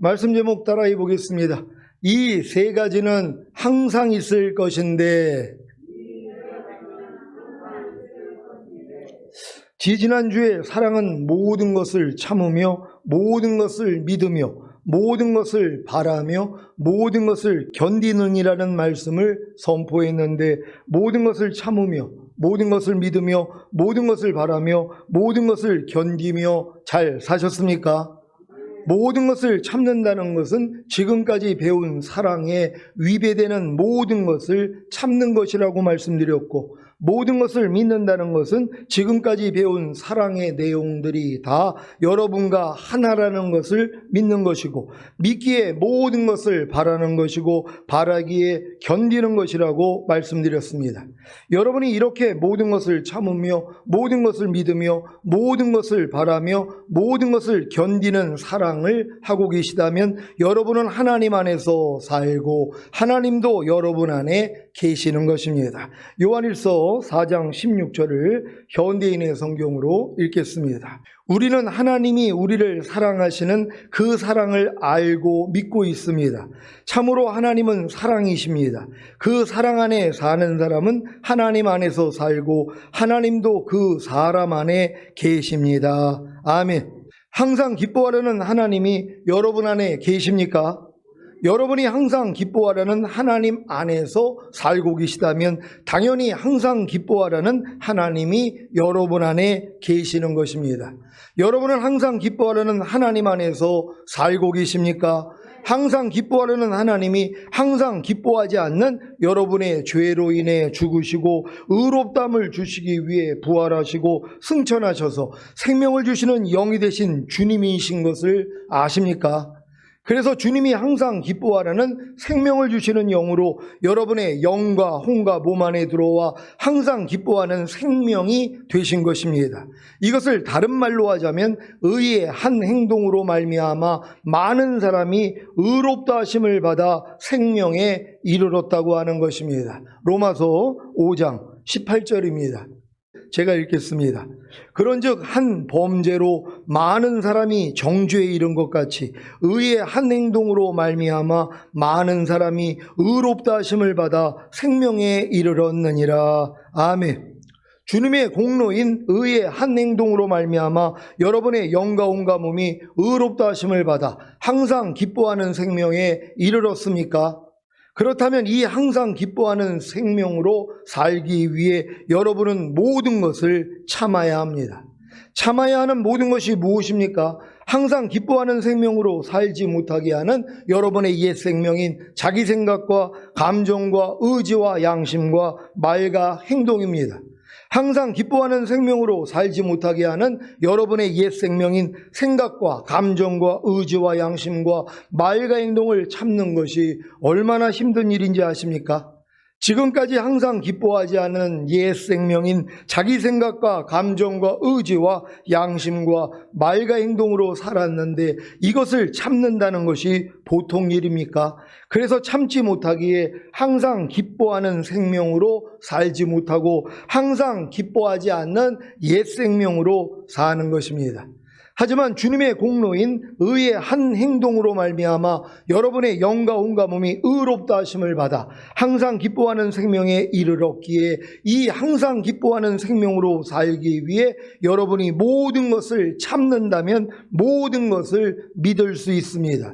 말씀 제목 따라해 보겠습니다. 이 세 가지는 항상 있을 것인데, 지지난주에 사랑은 모든 것을 참으며 모든 것을 믿으며 모든 것을 바라며 모든 것을 견디는이라는 말씀을 선포했는데, 모든 것을 참으며 모든 것을 믿으며 모든 것을 바라며 모든 것을 견디며 잘 사셨습니까? 모든 것을 참는다는 것은 지금까지 배운 사랑에 위배되는 모든 것을 참는 것이라고 말씀드렸고, 모든 것을 믿는다는 것은 지금까지 배운 사랑의 내용들이 다 여러분과 하나라는 것을 믿는 것이고, 믿기에 모든 것을 바라는 것이고, 바라기에 견디는 것이라고 말씀드렸습니다. 여러분이 이렇게 모든 것을 참으며 모든 것을 믿으며 모든 것을 바라며 모든 것을 견디는 사랑을 하고 계시다면 여러분은 하나님 안에서 살고 하나님도 여러분 안에 계시는 것입니다. 요한일서 4장 16절을 현대인의 성경으로 읽겠습니다. 우리는 하나님이 우리를 사랑하시는 그 사랑을 알고 믿고 있습니다. 참으로 하나님은 사랑이십니다. 그 사랑 안에 사는 사람은 하나님 안에서 살고 하나님도 그 사람 안에 계십니다. 아멘. 항상 기뻐하려는 하나님이 여러분 안에 계십니까? 여러분이 항상 기뻐하라는 하나님 안에서 살고 계시다면 당연히 항상 기뻐하라는 하나님이 여러분 안에 계시는 것입니다. 여러분은 항상 기뻐하라는 하나님 안에서 살고 계십니까? 항상 기뻐하려는 하나님이 항상 기뻐하지 않는 여러분의 죄로 인해 죽으시고 의롭다함을 주시기 위해 부활하시고 승천하셔서 생명을 주시는 영이 되신 주님이신 것을 아십니까? 그래서 주님이 항상 기뻐하라는 생명을 주시는 영으로 여러분의 영과 혼과 몸 안에 들어와 항상 기뻐하는 생명이 되신 것입니다. 이것을 다른 말로 하자면 의의 한 행동으로 말미암아 많은 사람이 의롭다 하심을 받아 생명에 이르렀다고 하는 것입니다. 로마서 5장 18절입니다. 제가 읽겠습니다. 그런즉 한 범죄로 많은 사람이 정죄에 이른 것 같이 의의 한 행동으로 말미암아 많은 사람이 의롭다 하심을 받아 생명에 이르렀느니라. 아멘. 주님의 공로인 의의 한 행동으로 말미암아 여러분의 영과 온과 몸이 의롭다 하심을 받아 항상 기뻐하는 생명에 이르렀습니까? 그렇다면 이 항상 기뻐하는 생명으로 살기 위해 여러분은 모든 것을 참아야 합니다. 참아야 하는 모든 것이 무엇입니까? 항상 기뻐하는 생명으로 살지 못하게 하는 여러분의 옛 생명인 자기 생각과 감정과 의지와 양심과 말과 행동입니다. 항상 기뻐하는 생명으로 살지 못하게 하는 여러분의 옛 생명인 생각과 감정과 의지와 양심과 말과 행동을 참는 것이 얼마나 힘든 일인지 아십니까? 지금까지 항상 기뻐하지 않은 옛 생명인 자기 생각과 감정과 의지와 양심과 말과 행동으로 살았는데 이것을 참는다는 것이 보통 일입니까? 그래서 참지 못하기에 항상 기뻐하는 생명으로 살지 못하고 항상 기뻐하지 않는 옛 생명으로 사는 것입니다. 하지만 주님의 공로인 의의 한 행동으로 말미암아 여러분의 영과 온과 몸이 의롭다 하심을 받아 항상 기뻐하는 생명에 이르렀기에 이 항상 기뻐하는 생명으로 살기 위해 여러분이 모든 것을 참는다면 모든 것을 믿을 수 있습니다.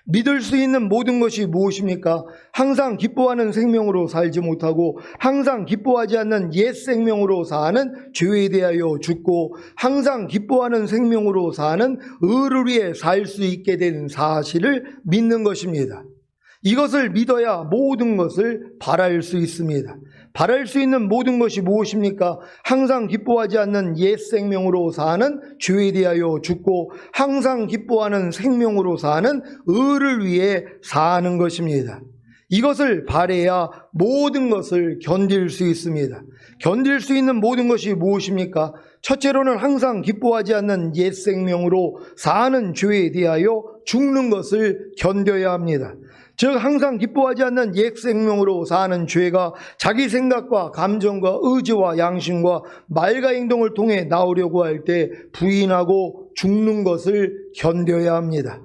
믿을 수 있는 모든 것이 무엇입니까? 항상 기뻐하는 생명으로 살지 못하고 항상 기뻐하지 않는 옛 생명으로 사는 죄에 대하여 죽고 항상 기뻐하는 생명으로 사는 의를 위해 살 수 있게 된 사실을 믿는 것입니다. 이것을 믿어야 모든 것을 바랄 수 있습니다. 바랄 수 있는 모든 것이 무엇입니까? 항상 기뻐하지 않는 옛 생명으로 사는 죄에 대하여 죽고 항상 기뻐하는 생명으로 사는 의를 위해 사는 것입니다. 이것을 바라야 모든 것을 견딜 수 있습니다. 견딜 수 있는 모든 것이 무엇입니까? 첫째로는 항상 기뻐하지 않는 옛 생명으로 사는 죄에 대하여 죽는 것을 견뎌야 합니다. 즉 항상 기뻐하지 않는 옛 생명으로 사는 죄가 자기 생각과 감정과 의지와 양심과 말과 행동을 통해 나오려고 할 때 부인하고 죽는 것을 견뎌야 합니다.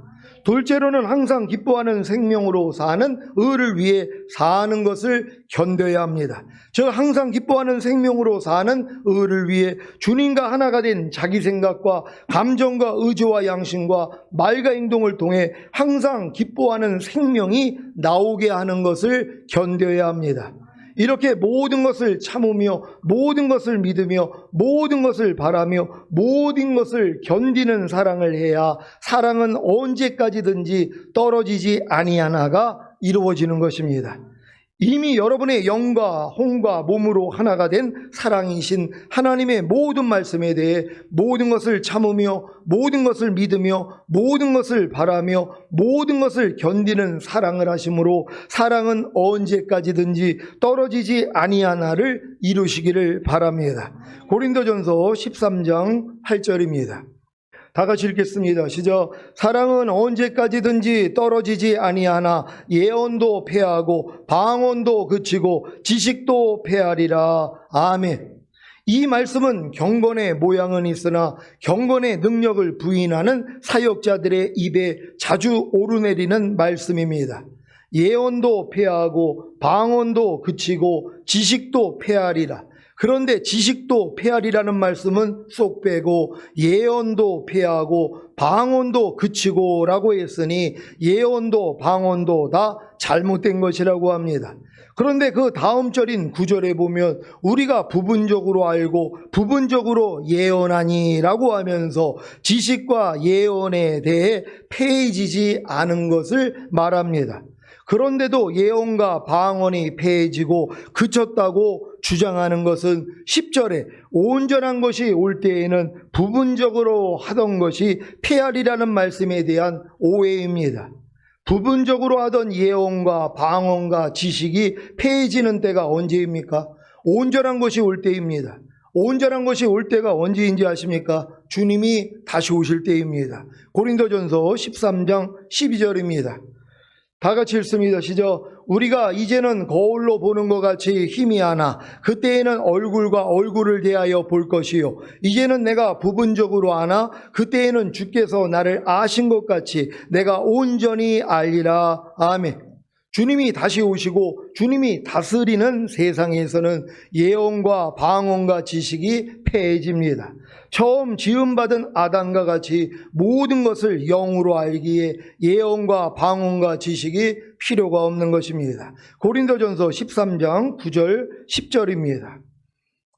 둘째로는 항상 기뻐하는 생명으로 사는 의를 위해 사는 것을 견뎌야 합니다. 즉 항상 기뻐하는 생명으로 사는 의를 위해 주님과 하나가 된 자기 생각과 감정과 의지와 양심과 말과 행동을 통해 항상 기뻐하는 생명이 나오게 하는 것을 견뎌야 합니다. 이렇게 모든 것을 참으며 모든 것을 믿으며 모든 것을 바라며 모든 것을 견디는 사랑을 해야 사랑은 언제까지든지 떨어지지 아니하나가 이루어지는 것입니다. 이미 여러분의 영과 혼과 몸으로 하나가 된 사랑이신 하나님의 모든 말씀에 대해 모든 것을 참으며 모든 것을 믿으며 모든 것을 바라며 모든 것을 견디는 사랑을 하심으로 사랑은 언제까지든지 떨어지지 아니하나를 이루시기를 바랍니다. 고린도전서 13장 8절입니다. 다 같이 읽겠습니다. 시작. 사랑은 언제까지든지 떨어지지 아니하나 예언도 패하고 방언도 그치고 지식도 패하리라. 아멘. 이 말씀은 경건의 모양은 있으나 경건의 능력을 부인하는 사역자들의 입에 자주 오르내리는 말씀입니다. 예언도 패하고 방언도 그치고 지식도 패하리라. 그런데 지식도 패하리라는 말씀은 쏙 빼고 예언도 패하고 방언도 그치고 라고 했으니 예언도 방언도 다 잘못된 것이라고 합니다. 그런데 그 다음 절인 9절에 보면 우리가 부분적으로 알고 부분적으로 예언하니 라고 하면서 지식과 예언에 대해 패해지지 않은 것을 말합니다. 그런데도 예언과 방언이 패해지고 그쳤다고 주장하는 것은 10절에 온전한 것이 올 때에는 부분적으로 하던 것이 패하리라는 말씀에 대한 오해입니다. 부분적으로 하던 예언과 방언과 지식이 패해지는 때가 언제입니까? 온전한 것이 올 때입니다. 온전한 것이 올 때가 언제인지 아십니까? 주님이 다시 오실 때입니다. 고린도전서 13장 12절입니다. 다 같이 읽습니다. 시작. 우리가 이제는 거울로 보는 것 같이 희미하나 그때에는 얼굴과 얼굴을 대하여 볼 것이요 이제는 내가 부분적으로 아나 그때에는 주께서 나를 아신 것 같이 내가 온전히 알리라. 아멘. 주님이 다시 오시고 주님이 다스리는 세상에서는 예언과 방언과 지식이 패해집니다. 처음 지음받은 아담과 같이 모든 것을 영으로 알기에 예언과 방언과 지식이 필요가 없는 것입니다. 고린도전서 13장 9절 10절입니다.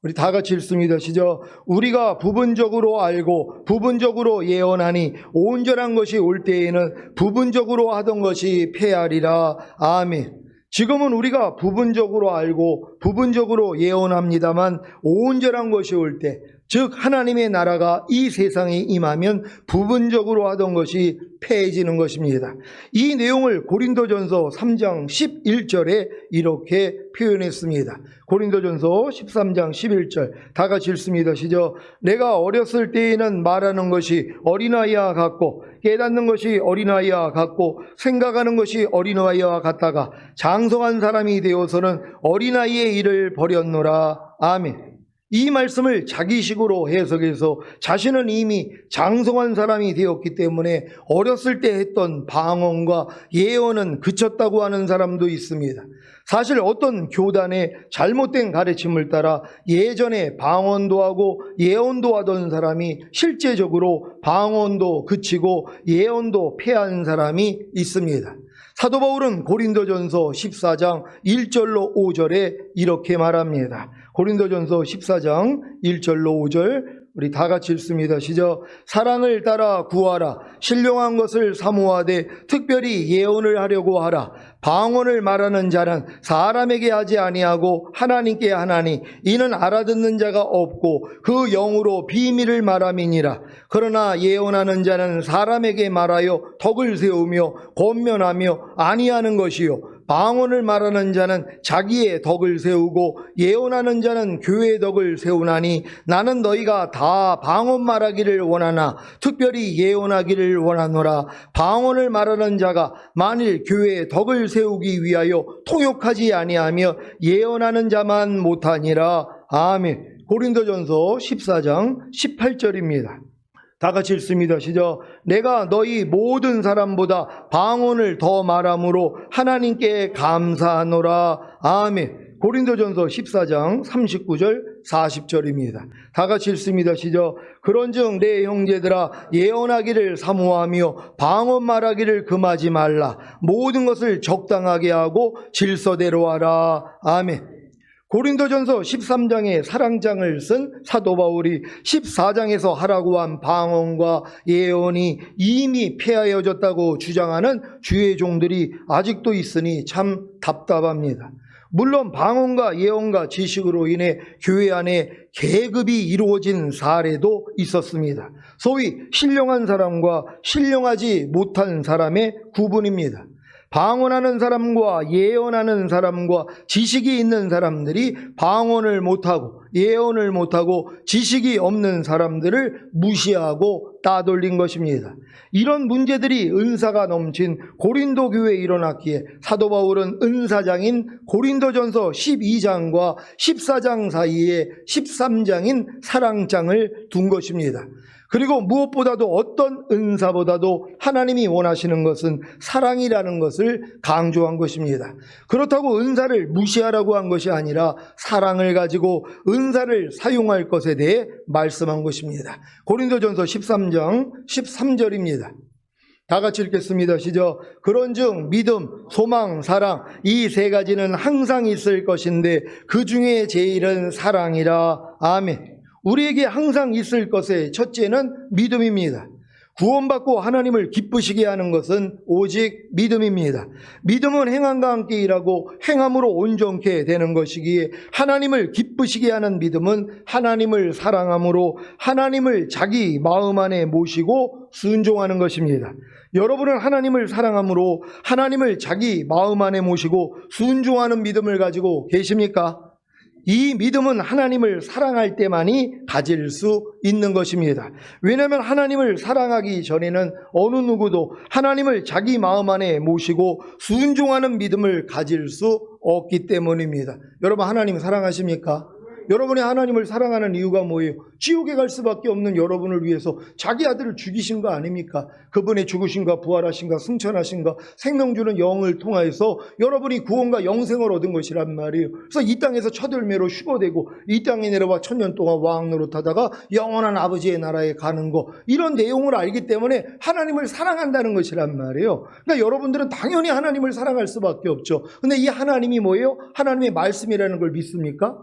우리 다 같이 읽습니다. 시작. 우리가 부분적으로 알고 부분적으로 예언하니 온전한 것이 올 때에는 부분적으로 하던 것이 패하리라. 아멘. 지금은 우리가 부분적으로 알고 부분적으로 예언합니다만 온전한 것이 올 때, 즉 하나님의 나라가 이 세상에 임하면 부분적으로 하던 것이 패해지는 것입니다. 이 내용을 고린도전서 3장 11절에 이렇게 표현했습니다. 고린도전서 13장 11절 다 같이 읽습니다. 시작. 내가 어렸을 때에는 말하는 것이 어린아이와 같고 깨닫는 것이 어린아이와 같고 생각하는 것이 어린아이와 같다가 장성한 사람이 되어서는 어린아이의 일을 버렸노라. 아멘. 이 말씀을 자기식으로 해석해서 자신은 이미 장성한 사람이 되었기 때문에 어렸을 때 했던 방언과 예언은 그쳤다고 하는 사람도 있습니다. 사실 어떤 교단의 잘못된 가르침을 따라 예전에 방언도 하고 예언도 하던 사람이 실제적으로 방언도 그치고 예언도 패한 사람이 있습니다. 사도 바울은 고린도전서 14장 1절로 5절에 이렇게 말합니다. 고린도전서 14장 1절로 5절 우리 다 같이 읽습니다. 시작. 사랑을 따라 구하라. 신령한 것을 사모하되 특별히 예언을 하려고 하라. 방언을 말하는 자는 사람에게 하지 아니하고 하나님께 하나니 이는 알아듣는 자가 없고 그 영으로 비밀을 말함이니라. 그러나 예언하는 자는 사람에게 말하여 덕을 세우며 권면하며 아니하는 것이요 방언을 말하는 자는 자기의 덕을 세우고 예언하는 자는 교회의 덕을 세우나니 나는 너희가 다 방언 말하기를 원하나 특별히 예언하기를 원하노라. 방언을 말하는 자가 만일 교회의 덕을 세우기 위하여 통역하지 아니하며 예언하는 자만 못하니라. 아멘. 고린도전서 14장 18절입니다. 다 같이 읽습니다. 시작. 내가 너희 모든 사람보다 방언을 더 말함으로 하나님께 감사하노라. 아멘. 고린도전서 14장 39절 40절입니다. 다 같이 읽습니다. 시작. 그런즉 내 형제들아 예언하기를 사모하며 방언 말하기를 금하지 말라. 모든 것을 적당하게 하고 질서대로 하라. 아멘. 고린도전서 13장에 사랑장을 쓴 사도 바울이 14장에서 하라고 한 방언과 예언이 이미 폐하여졌다고 주장하는 주의 종들이 아직도 있으니 참 답답합니다. 물론 방언과 예언과 지식으로 인해 교회 안에 계급이 이루어진 사례도 있었습니다. 소위 신령한 사람과 신령하지 못한 사람의 구분입니다. 방언하는 사람과 예언하는 사람과 지식이 있는 사람들이 방언을 못하고 예언을 못하고 지식이 없는 사람들을 무시하고 따돌린 것입니다. 이런 문제들이 은사가 넘친 고린도 교회에 일어났기에 사도 바울은 은사장인 고린도전서 12장과 14장 사이에 13장인 사랑장을 둔 것입니다. 그리고 무엇보다도 어떤 은사보다도 하나님이 원하시는 것은 사랑이라는 것을 강조한 것입니다. 그렇다고 은사를 무시하라고 한 것이 아니라 사랑을 가지고 은사를 사용할 것에 대해 말씀한 것입니다. 고린도전서 13장 13절입니다. 다 같이 읽겠습니다. 시작. 그런즉 믿음, 소망, 사랑 이 세 가지는 항상 있을 것인데 그 중에 제일은 사랑이라. 아멘. 우리에게 항상 있을 것의 첫째는 믿음입니다. 구원받고 하나님을 기쁘시게 하는 것은 오직 믿음입니다. 믿음은 행함과 함께 일하고 행함으로 온전케 되는 것이기에 하나님을 기쁘시게 하는 믿음은 하나님을 사랑함으로 하나님을 자기 마음 안에 모시고 순종하는 것입니다. 여러분은 하나님을 사랑함으로 하나님을 자기 마음 안에 모시고 순종하는 믿음을 가지고 계십니까? 이 믿음은 하나님을 사랑할 때만이 가질 수 있는 것입니다. 왜냐하면 하나님을 사랑하기 전에는 어느 누구도 하나님을 자기 마음 안에 모시고 순종하는 믿음을 가질 수 없기 때문입니다. 여러분 하나님 사랑하십니까? 여러분이 하나님을 사랑하는 이유가 뭐예요? 지옥에 갈 수밖에 없는 여러분을 위해서 자기 아들을 죽이신 거 아닙니까? 그분의 죽으신가 부활하신가 승천하신가 생명 주는 영을 통하여서 여러분이 구원과 영생을 얻은 것이란 말이에요. 그래서 이 땅에서 첫 열매로 휴거되고 이 땅에 내려와 천년 동안 왕 노릇하다가 영원한 아버지의 나라에 가는 거, 이런 내용을 알기 때문에 하나님을 사랑한다는 것이란 말이에요. 그러니까 여러분들은 당연히 하나님을 사랑할 수밖에 없죠. 근데 이 하나님이 뭐예요? 하나님의 말씀이라는 걸 믿습니까?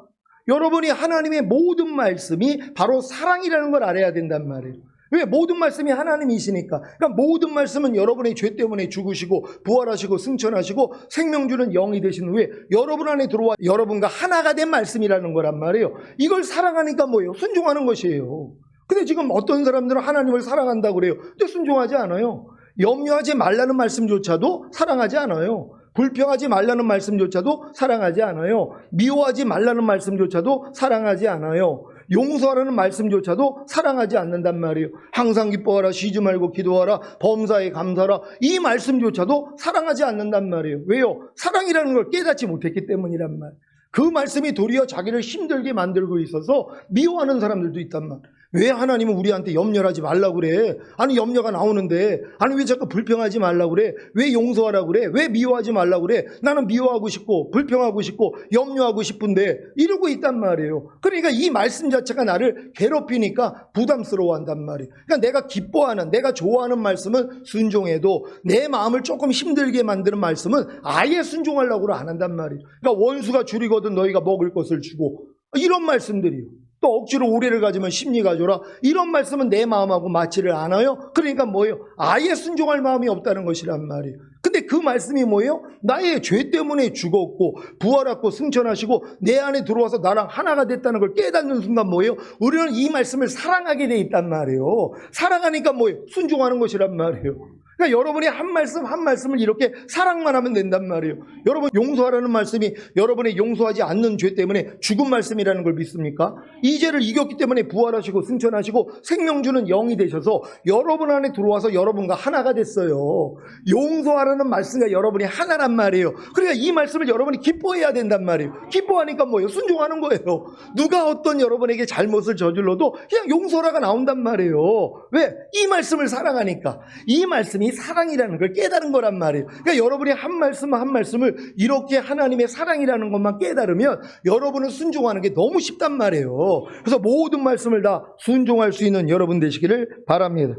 여러분이 하나님의 모든 말씀이 바로 사랑이라는 걸 알아야 된단 말이에요. 왜? 모든 말씀이 하나님이시니까. 그러니까 모든 말씀은 여러분의 죄 때문에 죽으시고 부활하시고 승천하시고 생명 주는 영이 되신 후에 여러분 안에 들어와 여러분과 하나가 된 말씀이라는 거란 말이에요. 이걸 사랑하니까 뭐예요? 순종하는 것이에요. 근데 지금 어떤 사람들은 하나님을 사랑한다고 그래요. 근데 순종하지 않아요. 염려하지 말라는 말씀조차도 사랑하지 않아요. 불평하지 말라는 말씀조차도 사랑하지 않아요. 미워하지 말라는 말씀조차도 사랑하지 않아요. 용서하라는 말씀조차도 사랑하지 않는단 말이에요. 항상 기뻐하라, 쉬지 말고 기도하라, 범사에 감사하라, 이 말씀조차도 사랑하지 않는단 말이에요. 왜요? 사랑이라는 걸 깨닫지 못했기 때문이란 말. 그 말씀이 도리어 자기를 힘들게 만들고 있어서 미워하는 사람들도 있단 말. 왜 하나님은 우리한테 염려하지 말라고 그래? 아니 염려가 나오는데, 아니 왜 자꾸 불평하지 말라고 그래? 왜 용서하라고 그래? 왜 미워하지 말라고 그래? 나는 미워하고 싶고 불평하고 싶고 염려하고 싶은데 이러고 있단 말이에요. 그러니까 이 말씀 자체가 나를 괴롭히니까 부담스러워한단 말이에요. 그러니까 내가 기뻐하는, 내가 좋아하는 말씀은 순종해도 내 마음을 조금 힘들게 만드는 말씀은 아예 순종하려고 안 한단 말이에요. 그러니까 원수가 줄이거든 너희가 먹을 것을 주고, 이런 말씀들이요. 또 억지로 오래를 가지면 심리 가져라, 이런 말씀은 내 마음하고 맞지를 않아요. 그러니까 뭐예요? 아예 순종할 마음이 없다는 것이란 말이에요. 근데 그 말씀이 뭐예요? 나의 죄 때문에 죽었고 부활하고 승천하시고 내 안에 들어와서 나랑 하나가 됐다는 걸 깨닫는 순간 뭐예요? 우리는 이 말씀을 사랑하게 돼 있단 말이에요. 사랑하니까 뭐예요? 순종하는 것이란 말이에요. 그러니까 여러분이 한 말씀 한 말씀을 이렇게 사랑만 하면 된단 말이에요. 여러분, 용서하라는 말씀이 여러분의 용서하지 않는 죄 때문에 죽은 말씀이라는 걸 믿습니까? 이 죄를 이겼기 때문에 부활하시고 승천하시고 생명 주는 영이 되셔서 여러분 안에 들어와서 여러분과 하나가 됐어요. 용서하라는 말씀과 여러분이 하나란 말이에요. 그러니까 이 말씀을 여러분이 기뻐해야 된단 말이에요. 기뻐하니까 뭐예요? 순종하는 거예요. 누가 어떤 여러분에게 잘못을 저질러도 그냥 용서라가 나온단 말이에요. 왜? 이 말씀을 사랑하니까. 이 말씀이 사랑이라는 걸 깨달은 거란 말이에요. 그러니까 여러분이 한 말씀 한 말씀을 이렇게 하나님의 사랑이라는 것만 깨달으면 여러분은 순종하는 게 너무 쉽단 말이에요. 그래서 모든 말씀을 다 순종할 수 있는 여러분 되시기를 바랍니다.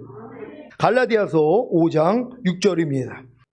갈라디아서 5장 6절입니다.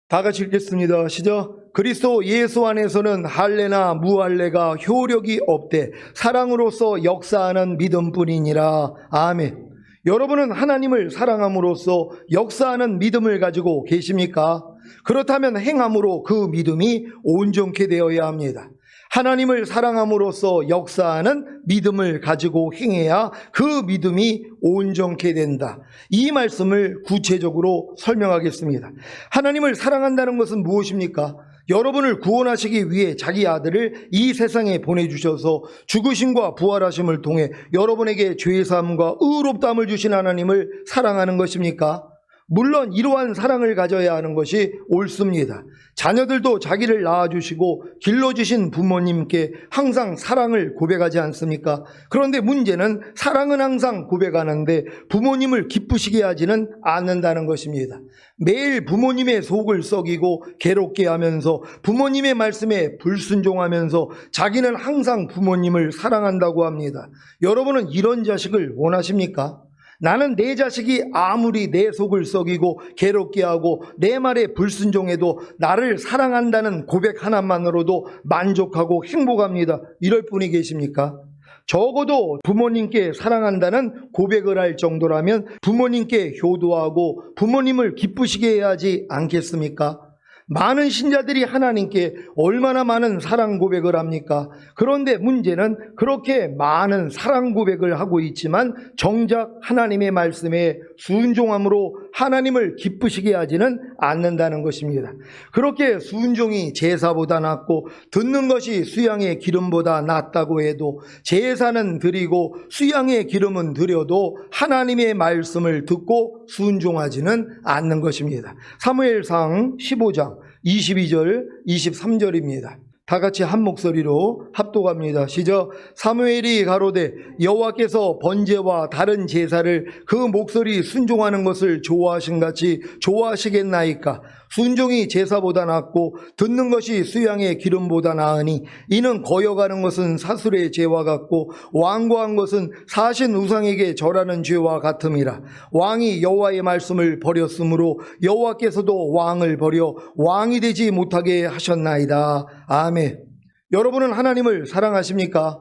다 같이 읽겠습니다. 시작. 그리스도 예수 안에서는 할례나 무할례가 효력이 없되 사랑으로서 역사하는 믿음뿐이니라. 아멘. 여러분은 하나님을 사랑함으로써 역사하는 믿음을 가지고 계십니까? 그렇다면 행함으로 그 믿음이 온전케 되어야 합니다. 하나님을 사랑함으로써 역사하는 믿음을 가지고 행해야 그 믿음이 온전케 된다. 이 말씀을 구체적으로 설명하겠습니다. 하나님을 사랑한다는 것은 무엇입니까? 여러분을 구원하시기 위해 자기 아들을 이 세상에 보내주셔서 죽으심과 부활하심을 통해 여러분에게 죄사함과 의롭다함을 주신 하나님을 사랑하는 것입니까? 물론 이러한 사랑을 가져야 하는 것이 옳습니다. 자녀들도 자기를 낳아주시고 길러주신 부모님께 항상 사랑을 고백하지 않습니까? 그런데 문제는 사랑은 항상 고백하는데 부모님을 기쁘시게 하지는 않는다는 것입니다. 매일 부모님의 속을 썩이고 괴롭게 하면서 부모님의 말씀에 불순종하면서 자기는 항상 부모님을 사랑한다고 합니다. 여러분은 이런 자식을 원하십니까? 나는 내 자식이 아무리 내 속을 썩이고 괴롭게 하고 내 말에 불순종해도 나를 사랑한다는 고백 하나만으로도 만족하고 행복합니다. 이럴 분이 계십니까? 적어도 부모님께 사랑한다는 고백을 할 정도라면 부모님께 효도하고 부모님을 기쁘시게 해야 하지 않겠습니까? 많은 신자들이 하나님께 얼마나 많은 사랑 고백을 합니까? 그런데 문제는 그렇게 많은 사랑 고백을 하고 있지만 정작 하나님의 말씀에 순종함으로 하나님을 기쁘시게 하지는 않는다는 것입니다. 그렇게 순종이 제사보다 낫고 듣는 것이 수양의 기름보다 낫다고 해도 제사는 드리고 수양의 기름은 드려도 하나님의 말씀을 듣고 순종하지는 않는 것입니다. 사무엘상 15장 22절 23절입니다. 다 같이 한 목소리로 합독합니다. 시작. 사무엘이 가로되 여호와께서 번제와 다른 제사를 그 목소리 순종하는 것을 좋아하신 같이 좋아하시겠나이까? 순종이 제사보다 낫고 듣는 것이 수양의 기름보다 나으니 이는 거여가는 것은 사술의 죄와 같고 완고한 것은 사신 우상에게 절하는 죄와 같음이라. 왕이 여호와의 말씀을 버렸으므로 여호와께서도 왕을 버려 왕이 되지 못하게 하셨나이다. 아멘. 여러분은 하나님을 사랑하십니까?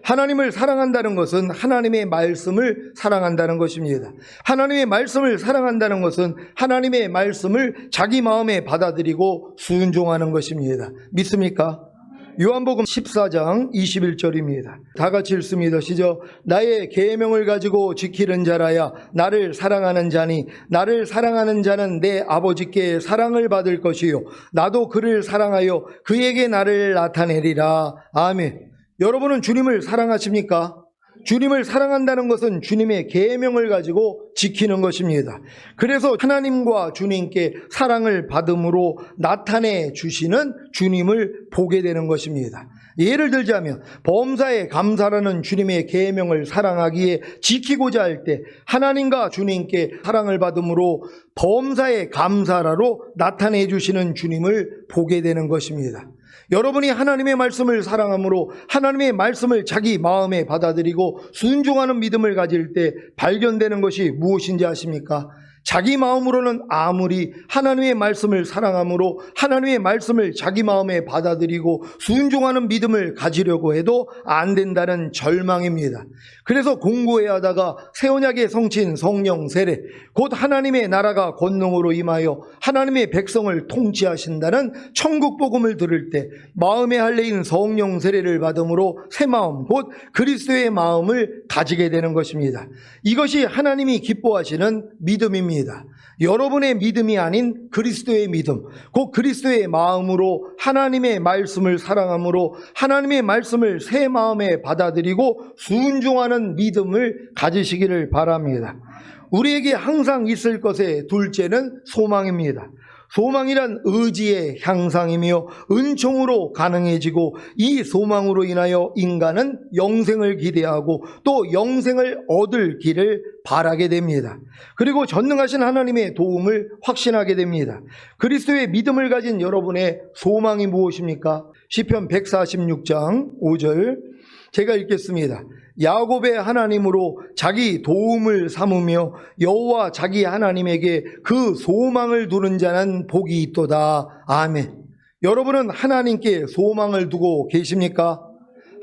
하나님을 사랑한다는 것은 하나님의 말씀을 사랑한다는 것입니다. 하나님의 말씀을 사랑한다는 것은 하나님의 말씀을 자기 마음에 받아들이고 순종하는 것입니다. 믿습니까? 요한복음 14장 21절입니다. 다 같이 읽습니다. 시작. 나의 계명을 가지고 지키는 자라야 나를 사랑하는 자니 나를 사랑하는 자는 내 아버지께 사랑을 받을 것이요 나도 그를 사랑하여 그에게 나를 나타내리라. 아멘. 여러분은 주님을 사랑하십니까? 주님을 사랑한다는 것은 주님의 계명을 가지고 지키는 것입니다. 그래서 하나님과 주님께 사랑을 받음으로 나타내 주시는 주님을 보게 되는 것입니다. 예를 들자면 범사에 감사라는 주님의 계명을 사랑하기에 지키고자 할 때 하나님과 주님께 사랑을 받음으로 범사에 감사라로 나타내 주시는 주님을 보게 되는 것입니다. 여러분이 하나님의 말씀을 사랑함으로 하나님의 말씀을 자기 마음에 받아들이고 순종하는 믿음을 가질 때 발견되는 것이 무엇인지 아십니까? 자기 마음으로는 아무리 하나님의 말씀을 사랑함으로 하나님의 말씀을 자기 마음에 받아들이고 순종하는 믿음을 가지려고 해도 안 된다는 절망입니다. 그래서 공고해 하다가 새 언약의 성취인 성령 세례, 곧 하나님의 나라가 권능으로 임하여 하나님의 백성을 통치하신다는 천국 복음을 들을 때 마음의 할례인 성령 세례를 받음으로 새 마음, 곧 그리스도의 마음을 가지게 되는 것입니다. 이것이 하나님이 기뻐하시는 믿음입니다. 믿음입니다. 여러분의 믿음이 아닌 그리스도의 믿음, 곧 그리스도의 마음으로 하나님의 말씀을 사랑함으로 하나님의 말씀을 새 마음에 받아들이고 순종하는 믿음을 가지시기를 바랍니다. 우리에게 항상 있을 것의 둘째는 소망입니다. 소망이란 의지의 향상이며 은총으로 가능해지고 이 소망으로 인하여 인간은 영생을 기대하고 또 영생을 얻을 길을 바라게 됩니다. 그리고 전능하신 하나님의 도움을 확신하게 됩니다. 그리스도의 믿음을 가진 여러분의 소망이 무엇입니까? 시편 146장 5절 제가 읽겠습니다. 야곱의 하나님으로 자기 도움을 삼으며 여호와 자기 하나님에게 그 소망을 두는 자는 복이 있도다. 아멘. 여러분은 하나님께 소망을 두고 계십니까?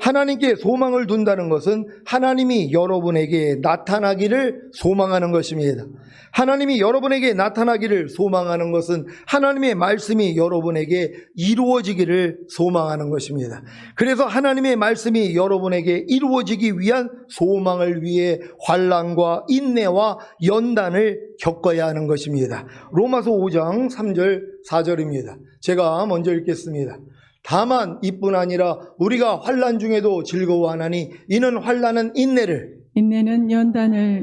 하나님께 소망을 둔다는 것은 하나님이 여러분에게 나타나기를 소망하는 것입니다. 하나님이 여러분에게 나타나기를 소망하는 것은 하나님의 말씀이 여러분에게 이루어지기를 소망하는 것입니다. 그래서 하나님의 말씀이 여러분에게 이루어지기 위한 소망을 위해 환난과 인내와 연단을 겪어야 하는 것입니다. 로마서 5장 3절 4절입니다. 제가 먼저 읽겠습니다. 다만 이뿐 아니라 우리가 환난 중에도 즐거워하나니 이는 환난은 인내는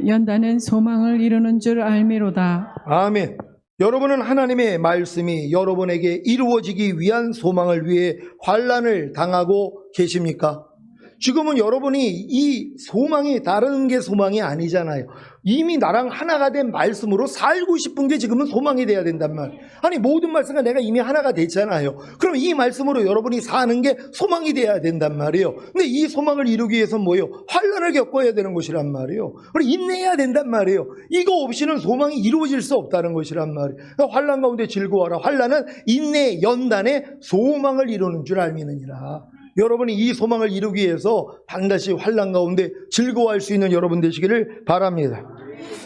연단은 소망을 이루는 줄 알미로다. 아멘. 여러분은 하나님의 말씀이 여러분에게 이루어지기 위한 소망을 위해 환난을 당하고 계십니까? 지금은 여러분이 이 소망이 다른 게 소망이 아니잖아요. 이미 나랑 하나가 된 말씀으로 살고 싶은 게 지금은 소망이 돼야 된단 말이에요. 아니 모든 말씀과 내가 이미 하나가 됐잖아요. 그럼 이 말씀으로 여러분이 사는 게 소망이 돼야 된단 말이에요. 근데 이 소망을 이루기 위해서 뭐예요? 환난을 겪어야 되는 것이란 말이에요. 그리고 인내해야 된단 말이에요. 이거 없이는 소망이 이루어질 수 없다는 것이란 말이에요. 그러니까 환난 가운데 즐거워하라. 환난은 인내 연단의 소망을 이루는 줄 알미느니라. 여러분이 이 소망을 이루기 위해서 반드시 환난 가운데 즐거워할 수 있는 여러분 되시기를 바랍니다.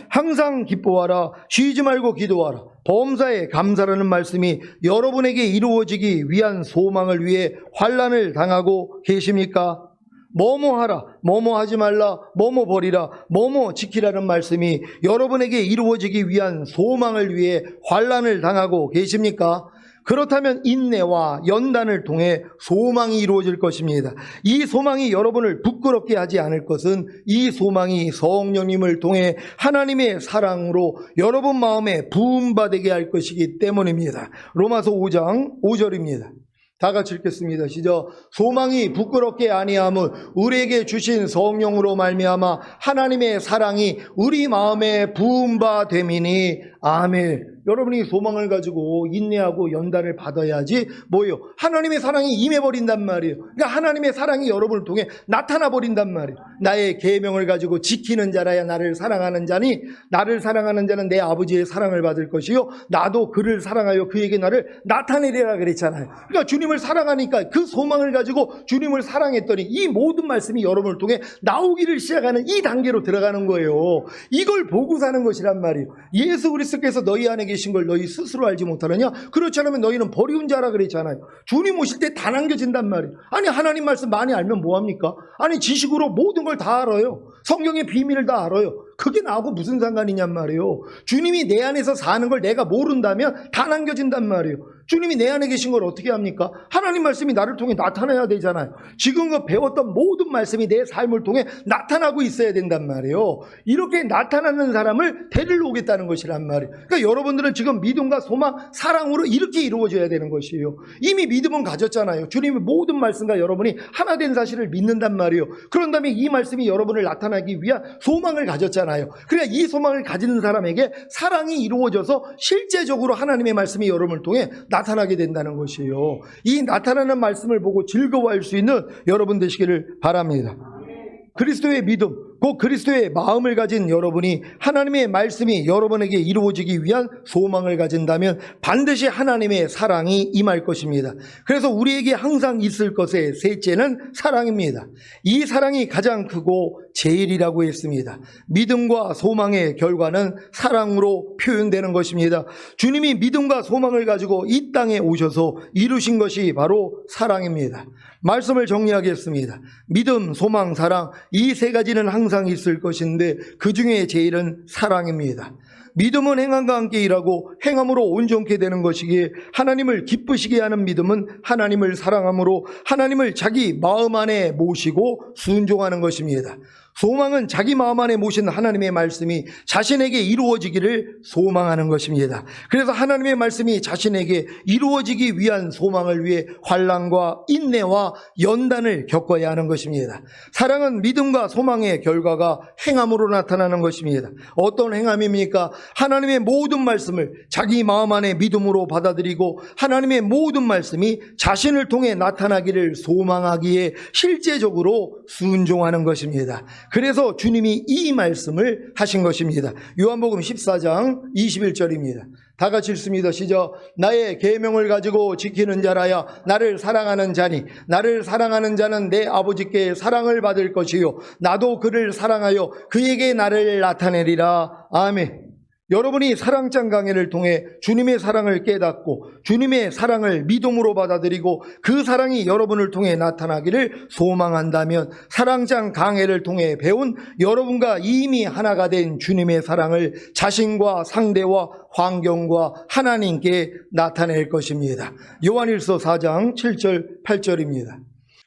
항상 기뻐하라. 쉬지 말고 기도하라. 범사에 감사라는 말씀이 여러분에게 이루어지기 위한 소망을 위해 환난을 당하고 계십니까? 뭐뭐 하라, 뭐뭐 하지 말라, 뭐뭐 버리라, 뭐뭐 지키라는 말씀이 여러분에게 이루어지기 위한 소망을 위해 환난을 당하고 계십니까? 그렇다면 인내와 연단을 통해 소망이 이루어질 것입니다. 이 소망이 여러분을 부끄럽게 하지 않을 것은 이 소망이 성령님을 통해 하나님의 사랑으로 여러분 마음에 부음받게 할 것이기 때문입니다. 로마서 5장 5절입니다. 다 같이 읽겠습니다. 시작. 소망이 부끄럽게 아니함은 우리에게 주신 성령으로 말미암아 하나님의 사랑이 우리 마음에 부음바 됨이니 아멘. 여러분이 소망을 가지고 인내하고 연단을 받아야지 뭐예요? 하나님의 사랑이 임해버린단 말이에요. 그러니까 하나님의 사랑이 여러분을 통해 나타나 버린단 말이에요. 나의 계명을 가지고 지키는 자라야 나를 사랑하는 자니 나를 사랑하는 자는 내 아버지의 사랑을 받을 것이요 나도 그를 사랑하여 그에게 나를 나타내리라 그랬잖아요. 그러니까 주님을 사랑하니까 그 소망을 가지고 주님을 사랑했더니 이 모든 말씀이 여러분을 통해 나오기를 시작하는 이 단계로 들어가는 거예요. 이걸 보고 사는 것이란 말이에요. 예수 그리스도께서 너희 안에 계신 걸 너희 스스로 알지 못하느냐? 그렇지 않으면 너희는 버리운 자라 그랬잖아요. 주님 오실 때 다 남겨진단 말이에요. 아니 하나님 말씀 많이 알면 뭐합니까? 아니 지식으로 모든 걸 다 알아요. 성경의 비밀을 다 알아요. 그게 나하고 무슨 상관이냔 말이에요. 주님이 내 안에서 사는 걸 내가 모른다면 다 남겨진단 말이에요. 주님이 내 안에 계신 걸 어떻게 합니까? 하나님 말씀이 나를 통해 나타나야 되잖아요. 지금껏 배웠던 모든 말씀이 내 삶을 통해 나타나고 있어야 된단 말이에요. 이렇게 나타나는 사람을 데리러 오겠다는 것이란 말이에요. 그러니까 여러분들은 지금 믿음과 소망, 사랑으로 이렇게 이루어져야 되는 것이에요. 이미 믿음은 가졌잖아요. 주님의 모든 말씀과 여러분이 하나 된 사실을 믿는단 말이에요. 그런 다음에 이 말씀이 여러분을 나타나기 위한 소망을 가졌잖아요. 그러니까 이 소망을 가지는 사람에게 사랑이 이루어져서 실제적으로 하나님의 말씀이 여러분을 통해 나타나게 된다는 것이에요. 이 나타나는 말씀을 보고 즐거워할 수 있는 여러분 되시기를 바랍니다. 그리스도의 믿음, 곧 그리스도의 마음을 가진 여러분이 하나님의 말씀이 여러분에게 이루어지기 위한 소망을 가진다면 반드시 하나님의 사랑이 임할 것입니다. 그래서 우리에게 항상 있을 것의 셋째는 사랑입니다. 이 사랑이 가장 크고 제일이라고 했습니다. 믿음과 소망의 결과는 사랑으로 표현되는 것입니다. 주님이 믿음과 소망을 가지고 이 땅에 오셔서 이루신 것이 바로 사랑입니다. 말씀을 정리하겠습니다. 믿음, 소망, 사랑 이 세 가지는 항상 있을 것인데 그 중에 제일은 사랑입니다. 믿음은 행함과 함께 일하고 행함으로 온전케 되는 것이기에 하나님을 기쁘시게 하는 믿음은 하나님을 사랑함으로 하나님을 자기 마음 안에 모시고 순종하는 것입니다. 소망은 자기 마음 안에 모신 하나님의 말씀이 자신에게 이루어지기를 소망하는 것입니다. 그래서 하나님의 말씀이 자신에게 이루어지기 위한 소망을 위해 환난과 인내와 연단을 겪어야 하는 것입니다. 사랑은 믿음과 소망의 결과가 행함으로 나타나는 것입니다. 어떤 행함입니까? 하나님의 모든 말씀을 자기 마음 안에 믿음으로 받아들이고 하나님의 모든 말씀이 자신을 통해 나타나기를 소망하기에 실제적으로 순종하는 것입니다. 그래서 주님이 이 말씀을 하신 것입니다. 요한복음 14장 21절입니다. 다 같이 읽습니다. 시작. 나의 계명을 가지고 지키는 자라야 나를 사랑하는 자니 나를 사랑하는 자는 내 아버지께 사랑을 받을 것이요 나도 그를 사랑하여 그에게 나를 나타내리라. 아멘. 여러분이 사랑장 강해를 통해 주님의 사랑을 깨닫고 주님의 사랑을 믿음으로 받아들이고 그 사랑이 여러분을 통해 나타나기를 소망한다면 사랑장 강해를 통해 배운 여러분과 이미 하나가 된 주님의 사랑을 자신과 상대와 환경과 하나님께 나타낼 것입니다. 요한일서 4장 7절 8절입니다.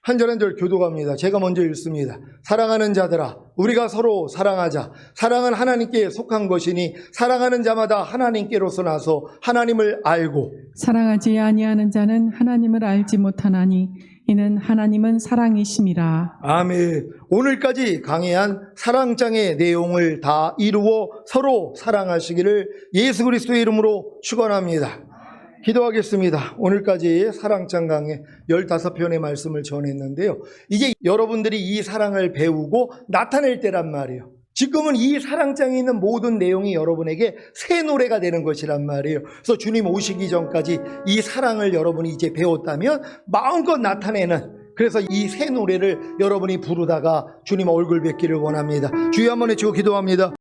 한 절 한 절 교도갑니다. 제가 먼저 읽습니다. 사랑하는 자들아 우리가 서로 사랑하자. 사랑은 하나님께 속한 것이니 사랑하는 자마다 하나님께로서 나서 하나님을 알고 사랑하지 아니하는 자는 하나님을 알지 못하나니 이는 하나님은 사랑이심이라. 아멘. 오늘까지 강해한 사랑장의 내용을 다 이루어 서로 사랑하시기를 예수 그리스도의 이름으로 축원합니다. 기도하겠습니다. 오늘까지 사랑장 강의 15편의 말씀을 전했는데요. 이제 여러분들이 이 사랑을 배우고 나타낼 때란 말이에요. 지금은 이 사랑장에 있는 모든 내용이 여러분에게 새 노래가 되는 것이란 말이에요. 그래서 주님 오시기 전까지 이 사랑을 여러분이 이제 배웠다면 마음껏 나타내는, 그래서 이 새 노래를 여러분이 부르다가 주님 얼굴 뵙기를 원합니다. 주여 한번 외치고 기도합니다.